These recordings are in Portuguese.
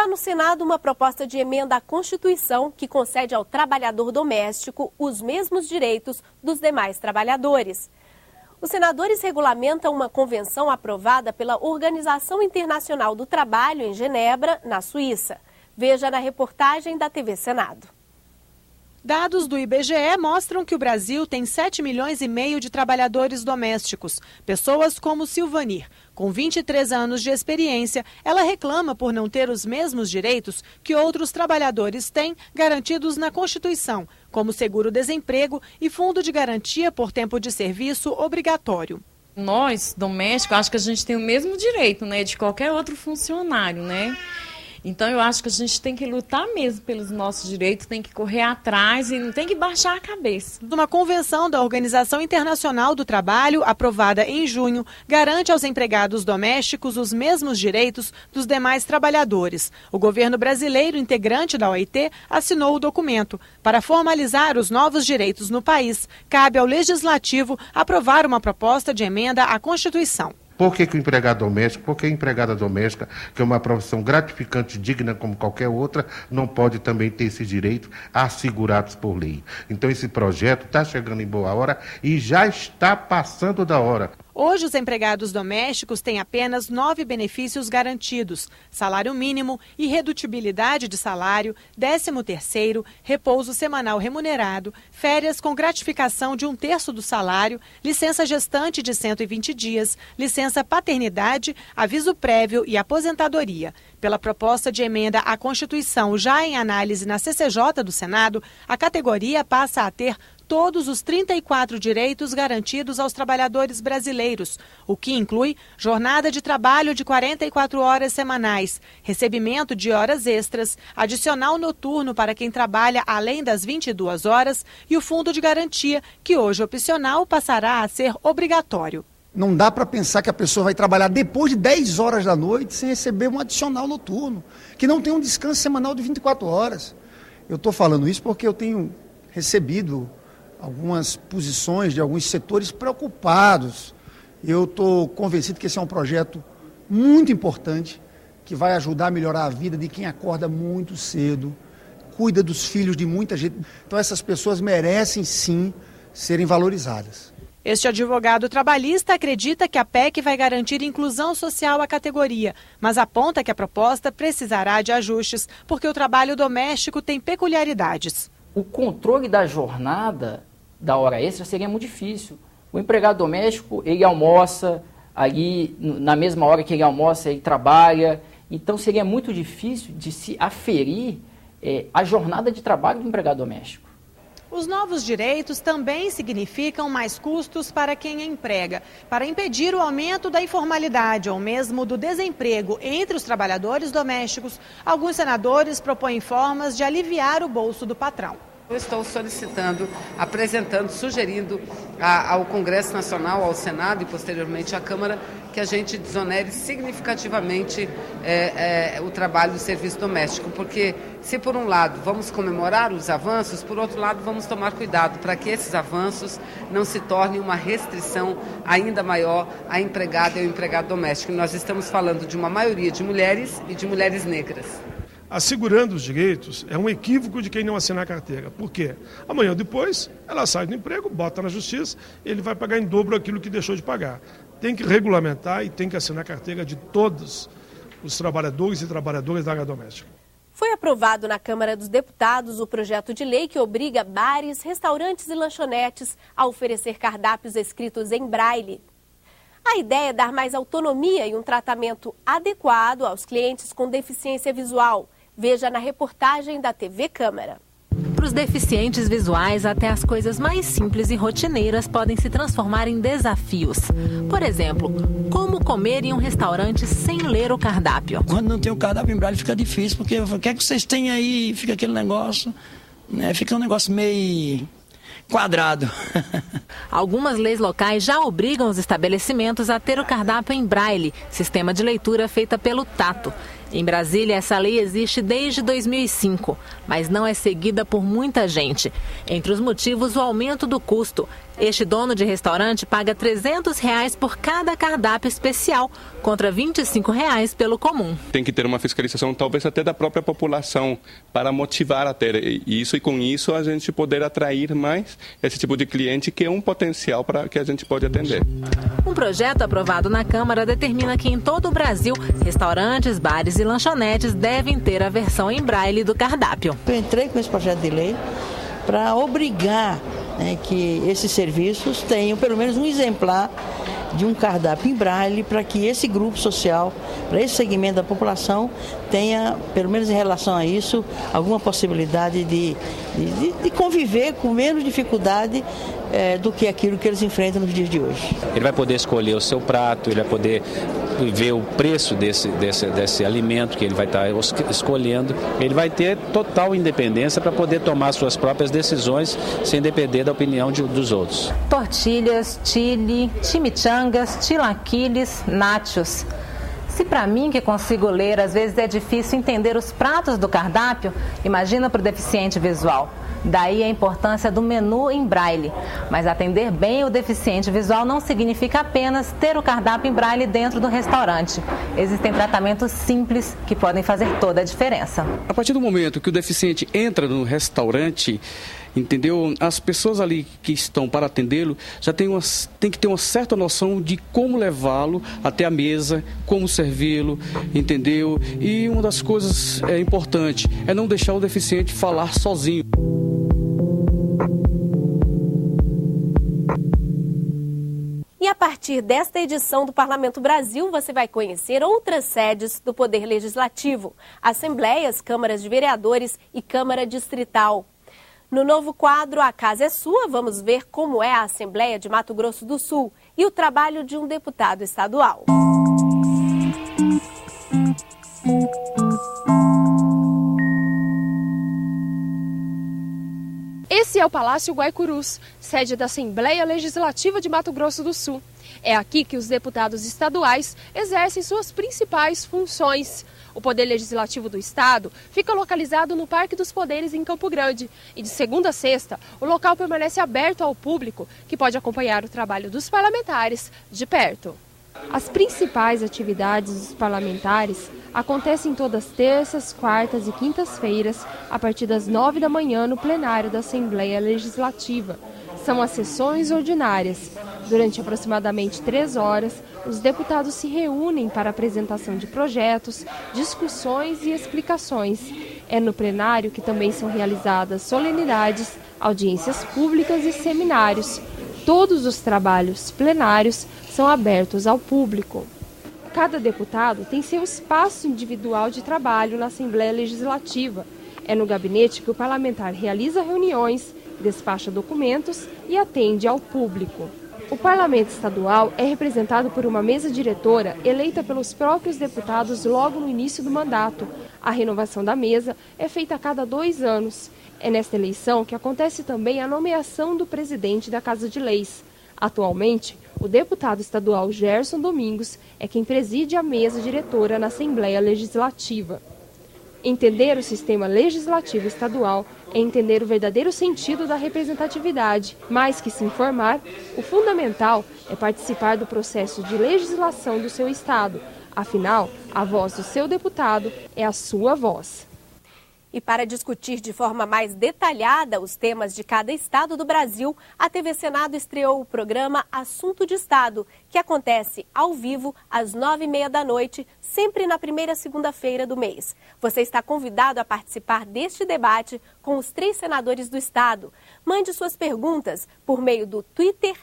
Está no Senado uma proposta de emenda à Constituição que concede ao trabalhador doméstico os mesmos direitos dos demais trabalhadores. Os senadores regulamentam uma convenção aprovada pela Organização Internacional do Trabalho em Genebra, na Suíça. Veja na reportagem da TV Senado. Dados do IBGE mostram que o Brasil tem 7,5 milhões de trabalhadores domésticos. Pessoas como Silvanir. Com 23 anos de experiência, ela reclama por não ter os mesmos direitos que outros trabalhadores têm garantidos na Constituição, como seguro-desemprego e fundo de garantia por tempo de serviço obrigatório. Nós, domésticos, acho que a gente tem o mesmo direito, né, de qualquer outro funcionário, né? Então, eu acho que a gente tem que lutar mesmo pelos nossos direitos, tem que correr atrás e não tem que baixar a cabeça. Uma convenção da Organização Internacional do Trabalho, aprovada em junho, garante aos empregados domésticos os mesmos direitos dos demais trabalhadores. O governo brasileiro, integrante da OIT, assinou o documento. Para formalizar os novos direitos no país, cabe ao Legislativo aprovar uma proposta de emenda à Constituição. Por que o empregado doméstico, por que a empregada doméstica, que é uma profissão gratificante e digna como qualquer outra, não pode também ter esse direito assegurados por lei? Então esse projeto está chegando em boa hora e já está passando da hora. Hoje, os empregados domésticos têm apenas 9 benefícios garantidos: salário mínimo, irredutibilidade de salário, 13º, repouso semanal remunerado, férias com gratificação de 1/3 do salário, licença gestante de 120 dias, licença paternidade, aviso prévio e aposentadoria. Pela proposta de emenda à Constituição já em análise na CCJ do Senado, a categoria passa a ter todos os 34 direitos garantidos aos trabalhadores brasileiros, o que inclui jornada de trabalho de 44 horas semanais, recebimento de horas extras, adicional noturno para quem trabalha além das 22 horas e o fundo de garantia, que hoje opcional passará a ser obrigatório. Não dá para pensar que a pessoa vai trabalhar depois de 10 horas da noite sem receber um adicional noturno, que não tem um descanso semanal de 24 horas. Eu estou falando isso porque eu tenho recebido algumas posições de alguns setores preocupados. Eu estou convencido que esse é um projeto muito importante, que vai ajudar a melhorar a vida de quem acorda muito cedo, cuida dos filhos de muita gente. Então essas pessoas merecem sim serem valorizadas. Este advogado trabalhista acredita que a PEC vai garantir inclusão social à categoria, mas aponta que a proposta precisará de ajustes, porque o trabalho doméstico tem peculiaridades. O controle da jornada da hora extra seria muito difícil. O empregado doméstico, ele almoça, ali na mesma hora que ele almoça, ele trabalha. Então seria muito difícil de se aferir a jornada de trabalho do empregado doméstico. Os novos direitos também significam mais custos para quem emprega. Para impedir o aumento da informalidade ou mesmo do desemprego entre os trabalhadores domésticos, alguns senadores propõem formas de aliviar o bolso do patrão. Eu estou solicitando, apresentando, sugerindo ao Congresso Nacional, ao Senado e posteriormente à Câmara, que a gente desonere significativamente o trabalho do serviço doméstico, porque se por um lado vamos comemorar os avanços, por outro lado vamos tomar cuidado para que esses avanços não se tornem uma restrição ainda maior à empregada e ao empregado doméstico. Nós estamos falando de uma maioria de mulheres e de mulheres negras. Assegurando os direitos é um equívoco de quem não assinar a carteira. Por quê? Amanhã ou depois, ela sai do emprego, bota na justiça, ele vai pagar em dobro aquilo que deixou de pagar. Tem que regulamentar e tem que assinar a carteira de todos os trabalhadores e trabalhadoras da área doméstica. Foi aprovado na Câmara dos Deputados o projeto de lei que obriga bares, restaurantes e lanchonetes a oferecer cardápios escritos em braille. A ideia é dar mais autonomia e um tratamento adequado aos clientes com deficiência visual. Veja na reportagem da TV Câmara. Para os deficientes visuais, até as coisas mais simples e rotineiras podem se transformar em desafios. Por exemplo, como comer em um restaurante sem ler o cardápio. Quando não tem o cardápio em braille fica difícil, porque o que é que vocês têm aí? Fica aquele negócio, né? Fica um negócio meio quadrado. Algumas leis locais já obrigam os estabelecimentos a ter o cardápio em braille, sistema de leitura feita pelo tato. Em Brasília, essa lei existe desde 2005, mas não é seguida por muita gente. Entre os motivos, o aumento do custo. Este dono de restaurante paga R$ 300 por cada cardápio especial, contra R$ 25 pelo comum. Tem que ter uma fiscalização, talvez até da própria população, para motivar a ter isso e com isso a gente poder atrair mais esse tipo de cliente, que é um potencial para que a gente pode atender. Um projeto aprovado na Câmara determina que em todo o Brasil, restaurantes, bares e lanchonetes devem ter a versão em braille do cardápio. Eu entrei com esse projeto de lei para obrigar que esses serviços tenham pelo menos um exemplar de um cardápio em braille, para que esse grupo social, para esse segmento da população, tenha, pelo menos em relação a isso, alguma possibilidade de conviver com menos dificuldade do que aquilo que eles enfrentam nos dias de hoje. Ele vai poder escolher o seu prato, ele vai poder ver o preço desse alimento que ele vai estar escolhendo. Ele vai ter total independência para poder tomar suas próprias decisões sem depender da opinião dos outros. Tortilhas, chili, chimichangas, chilaquiles, nachos. Se para mim, que consigo ler, às vezes é difícil entender os pratos do cardápio, imagina para o deficiente visual. Daí a importância do menu em braille. Mas atender bem o deficiente visual não significa apenas ter o cardápio em braille dentro do restaurante. Existem tratamentos simples que podem fazer toda a diferença. A partir do momento que o deficiente entra no restaurante, entendeu? As pessoas ali que estão para atendê-lo já tem que ter uma certa noção de como levá-lo até a mesa, como servi-lo, entendeu? E uma das coisas importantes é não deixar o deficiente falar sozinho. E a partir desta edição do Parlamento Brasil, você vai conhecer outras sedes do Poder Legislativo, assembleias, câmaras de vereadores e Câmara Distrital. No novo quadro A Casa é Sua, vamos ver como é a Assembleia de Mato Grosso do Sul e o trabalho de um deputado estadual. Esse é o Palácio Guaicurus, sede da Assembleia Legislativa de Mato Grosso do Sul. É aqui que os deputados estaduais exercem suas principais funções. O Poder Legislativo do Estado fica localizado no Parque dos Poderes, em Campo Grande. E de segunda a sexta, o local permanece aberto ao público, que pode acompanhar o trabalho dos parlamentares de perto. As principais atividades dos parlamentares acontecem todas terças, quartas e quintas-feiras, a partir das 9 da manhã no plenário da Assembleia Legislativa. São as sessões ordinárias. Durante aproximadamente 3 horas, os deputados se reúnem para apresentação de projetos, discussões e explicações. É no plenário que também são realizadas solenidades, audiências públicas e seminários. Todos os trabalhos plenários são abertos ao público. Cada deputado tem seu espaço individual de trabalho na Assembleia Legislativa. É no gabinete que o parlamentar realiza reuniões, despacha documentos e atende ao público. O parlamento estadual é representado por uma mesa diretora eleita pelos próprios deputados logo no início do mandato. A renovação da mesa é feita a cada 2 anos. É nesta eleição que acontece também a nomeação do presidente da Casa de Leis. Atualmente, o deputado estadual Gerson Domingos é quem preside a mesa diretora na Assembleia Legislativa. Entender o sistema legislativo estadual é entender o verdadeiro sentido da representatividade. Mais que se informar, o fundamental é participar do processo de legislação do seu estado. Afinal, a voz do seu deputado é a sua voz. E para discutir de forma mais detalhada os temas de cada estado do Brasil, a TV Senado estreou o programa Assunto de Estado, que acontece ao vivo às 9h30 da noite, sempre na primeira segunda-feira do mês. Você está convidado a participar deste debate com os 3 senadores do estado. Mande suas perguntas por meio do Twitter,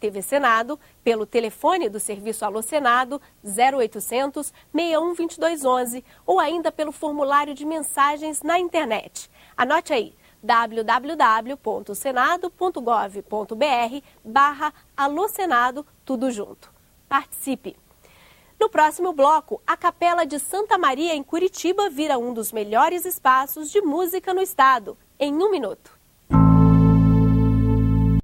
@TV Senado, pelo telefone do Serviço Alô Senado, 0800 61 2211, ou ainda pelo formulário de mensagens na internet. Anote aí, www.senado.gov.br/alô-senado, tudo junto. Participe! No próximo bloco, a Capela de Santa Maria, em Curitiba, vira um dos melhores espaços de música no estado. Em 1 minuto.